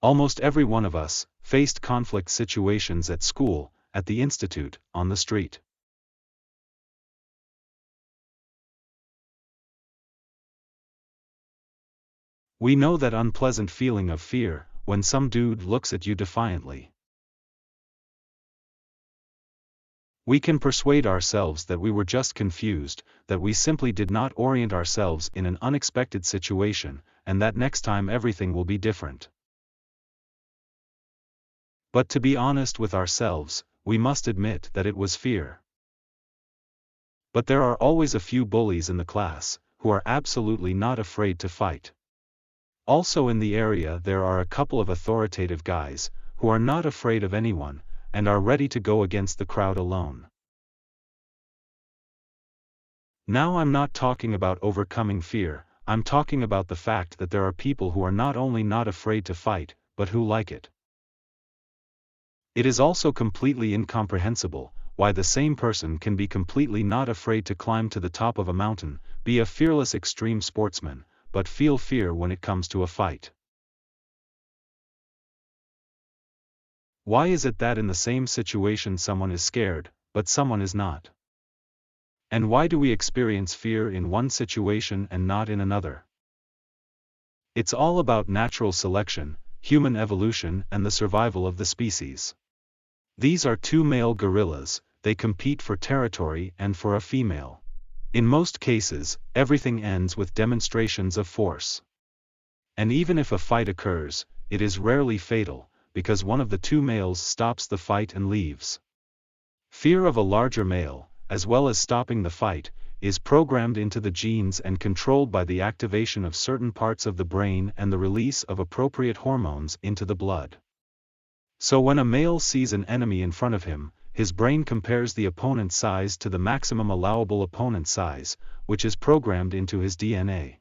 Almost every one of us faced conflict situations at school, at the institute, on the street. We know that unpleasant feeling of fear, when some dude looks at you defiantly. We can persuade ourselves that we were just confused, that we simply did not orient ourselves in an unexpected situation, and that next time everything will be different. But to be honest with ourselves, we must admit that it was fear. But there are always a few bullies in the class, who are absolutely not afraid to fight. Also in the area there are a couple of authoritative guys, who are not afraid of anyone, and are ready to go against the crowd alone. Now I'm not talking about overcoming fear, I'm talking about the fact that there are people who are not only not afraid to fight, but who like it. It is also completely incomprehensible why the same person can be completely not afraid to climb to the top of a mountain, be a fearless extreme sportsman, but feel fear when it comes to a fight. Why is it that in the same situation someone is scared, but someone is not? And why do we experience fear in one situation and not in another? It's all about natural selection, human evolution, and the survival of the species. These are two male gorillas, they compete for territory and for a female. In most cases, everything ends with demonstrations of force. And even if a fight occurs, it is rarely fatal, because one of the two males stops the fight and leaves. Fear of a larger male, as well as stopping the fight, is programmed into the genes and controlled by the activation of certain parts of the brain and the release of appropriate hormones into the blood. So when a male sees an enemy in front of him, his brain compares the opponent's size to the maximum allowable opponent size, which is programmed into his DNA.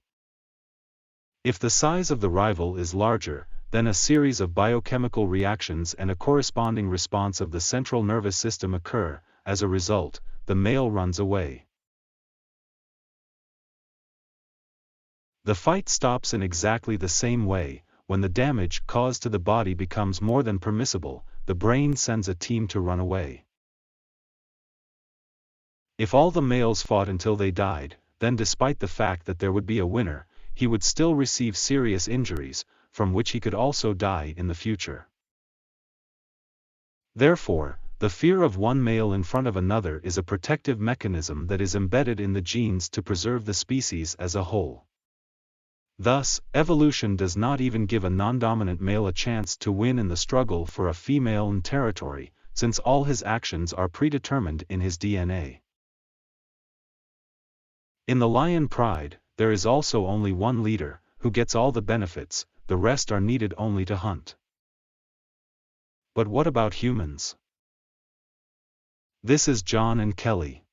If the size of the rival is larger, then a series of biochemical reactions and a corresponding response of the central nervous system occur. As a result, the male runs away. The fight stops in exactly the same way. When the damage caused to the body becomes more than permissible, the brain sends a team to run away. If all the males fought until they died, then despite the fact that there would be a winner, he would still receive serious injuries, from which he could also die in the future. Therefore, the fear of one male in front of another is a protective mechanism that is embedded in the genes to preserve the species as a whole. Thus, evolution does not even give a non-dominant male a chance to win in the struggle for a female and territory, since all his actions are predetermined in his DNA. In the lion pride, there is also only one leader, who gets all the benefits, the rest are needed only to hunt. But what about humans? This is John and Kelly.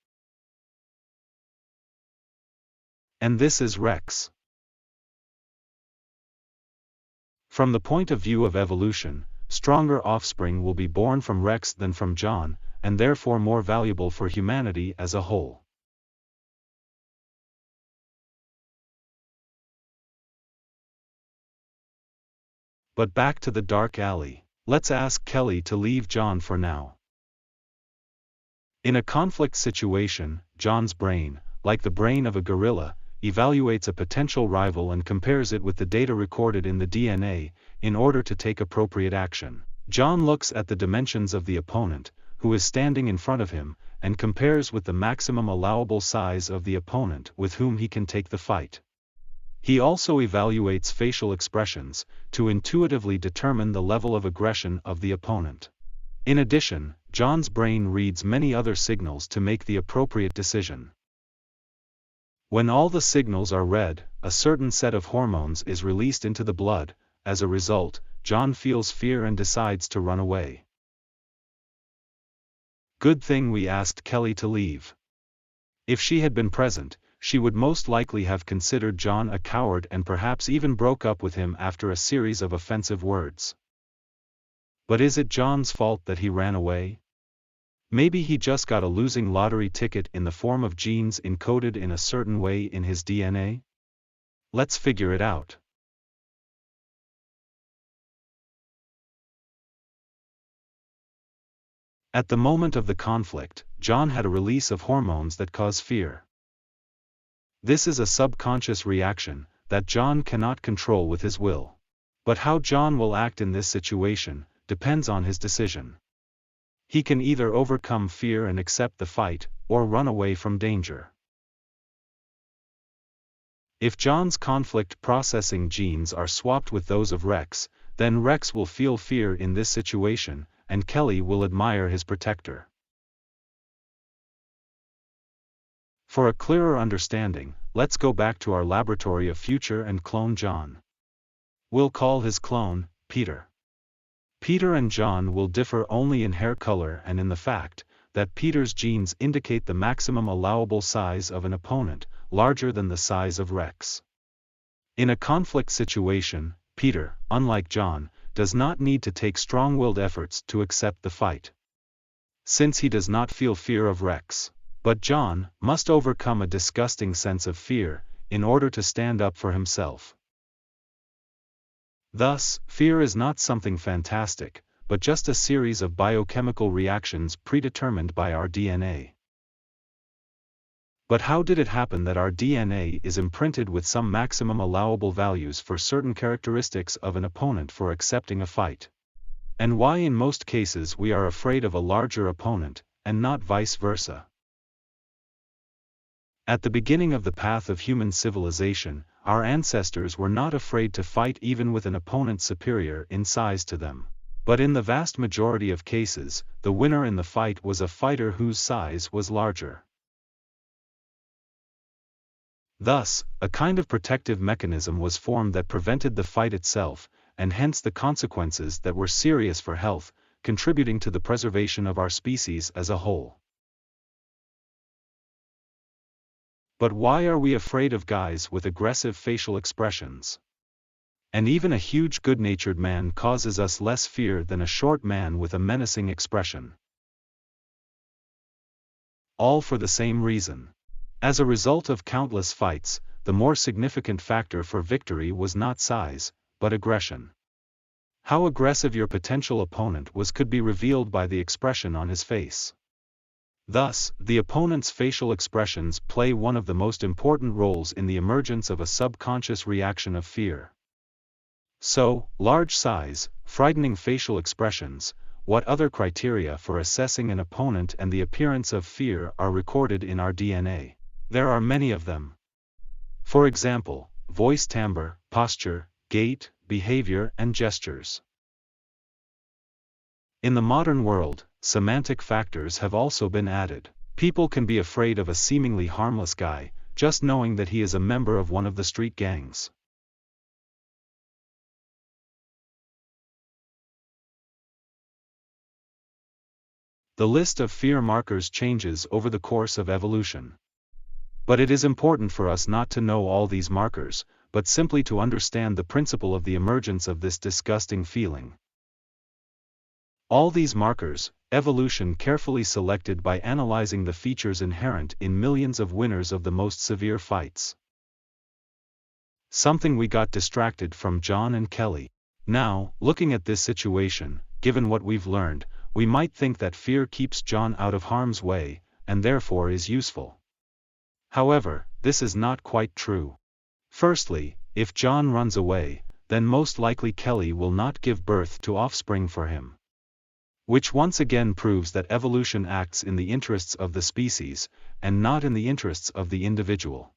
And this is Rex. From the point of view of evolution, stronger offspring will be born from Rex than from John, and therefore more valuable for humanity as a whole. But back to the dark alley. Let's ask Kelly to leave John for now. In a conflict situation, John's brain, like the brain of a gorilla, evaluates a potential rival and compares it with the data recorded in the DNA, in order to take appropriate action. John looks at the dimensions of the opponent, who is standing in front of him, and compares with the maximum allowable size of the opponent with whom he can take the fight. He also evaluates facial expressions, to intuitively determine the level of aggression of the opponent. In addition, John's brain reads many other signals to make the appropriate decision. When all the signals are read, a certain set of hormones is released into the blood. As a result, John feels fear and decides to run away. Good thing we asked Kelly to leave. If she had been present, she would most likely have considered John a coward and perhaps even broke up with him after a series of offensive words. But is it John's fault that he ran away? Maybe he just got a losing lottery ticket in the form of genes encoded in a certain way in his DNA? Let's figure it out. At the moment of the conflict, John had a release of hormones that cause fear. This is a subconscious reaction that John cannot control with his will. But how John will act in this situation depends on his decision. He can either overcome fear and accept the fight, or run away from danger. If John's conflict processing genes are swapped with those of Rex, then Rex will feel fear in this situation, and Kelly will admire his protector. For a clearer understanding, let's go back to our laboratory of future and clone John. We'll call his clone, Peter. Peter and John will differ only in hair color and in the fact that Peter's genes indicate the maximum allowable size of an opponent, larger than the size of Rex. In a conflict situation, Peter, unlike John, does not need to take strong-willed efforts to accept the fight, since he does not feel fear of Rex. But John must overcome a disgusting sense of fear in order to stand up for himself. Thus, fear is not something fantastic, but just a series of biochemical reactions predetermined by our DNA. But how did it happen that our DNA is imprinted with some maximum allowable values for certain characteristics of an opponent for accepting a fight? And why in most cases we are afraid of a larger opponent, and not vice versa? At the beginning of the path of human civilization, our ancestors were not afraid to fight even with an opponent superior in size to them. But in the vast majority of cases, the winner in the fight was a fighter whose size was larger. Thus, a kind of protective mechanism was formed that prevented the fight itself, and hence the consequences that were serious for health, contributing to the preservation of our species as a whole. But why are we afraid of guys with aggressive facial expressions? And even a huge good-natured man causes us less fear than a short man with a menacing expression. All for the same reason. As a result of countless fights, the more significant factor for victory was not size, but aggression. How aggressive your potential opponent was could be revealed by the expression on his face. Thus, the opponent's facial expressions play one of the most important roles in the emergence of a subconscious reaction of fear. So, large size, frightening facial expressions, what other criteria for assessing an opponent and the appearance of fear are recorded in our DNA? There are many of them. For example, voice timbre, posture, gait, behavior, and gestures. In the modern world, semantic factors have also been added. People can be afraid of a seemingly harmless guy, just knowing that he is a member of one of the street gangs. The list of fear markers changes over the course of evolution. But it is important for us not to know all these markers, but simply to understand the principle of the emergence of this disgusting feeling. All these markers, evolution carefully selected by analyzing the features inherent in millions of winners of the most severe fights. Something we got distracted from John and Kelly. Now, looking at this situation, given what we've learned, we might think that fear keeps John out of harm's way, and therefore is useful. However, this is not quite true. Firstly, if John runs away, then most likely Kelly will not give birth to offspring for him. Which once again proves that evolution acts in the interests of the species, and not in the interests of the individual.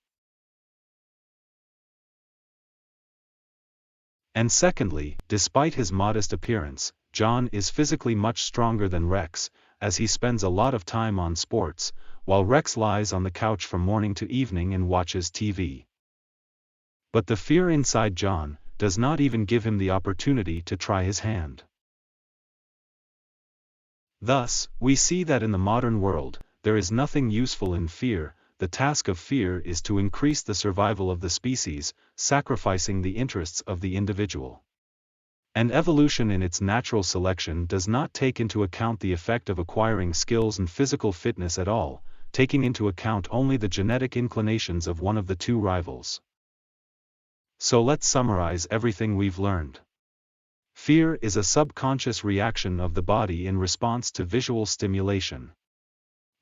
And secondly, despite his modest appearance, John is physically much stronger than Rex, as he spends a lot of time on sports, while Rex lies on the couch from morning to evening and watches TV. But the fear inside John does not even give him the opportunity to try his hand. Thus, we see that in the modern world, there is nothing useful in fear. The task of fear is to increase the survival of the species, sacrificing the interests of the individual. And evolution in its natural selection does not take into account the effect of acquiring skills and physical fitness at all, taking into account only the genetic inclinations of one of the two rivals. So let's summarize everything we've learned. Fear is a subconscious reaction of the body in response to visual stimulation.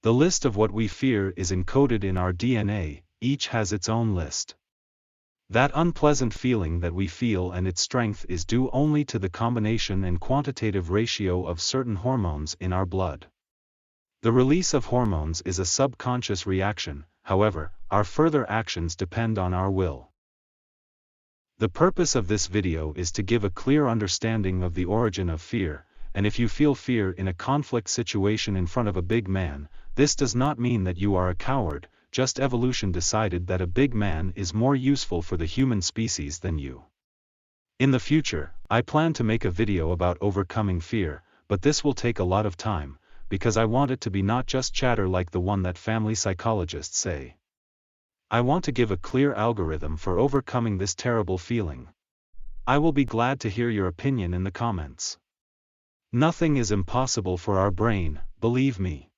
The list of what we fear is encoded in our DNA, each has its own list. That unpleasant feeling that we feel and its strength is due only to the combination and quantitative ratio of certain hormones in our blood. The release of hormones is a subconscious reaction, however, our further actions depend on our will. The purpose of this video is to give a clear understanding of the origin of fear, and if you feel fear in a conflict situation in front of a big man, this does not mean that you are a coward, just evolution decided that a big man is more useful for the human species than you. In the future, I plan to make a video about overcoming fear, but this will take a lot of time, because I want it to be not just chatter like the one that family psychologists say. I want to give a clear algorithm for overcoming this terrible feeling. I will be glad to hear your opinion in the comments. Nothing is impossible for our brain, believe me.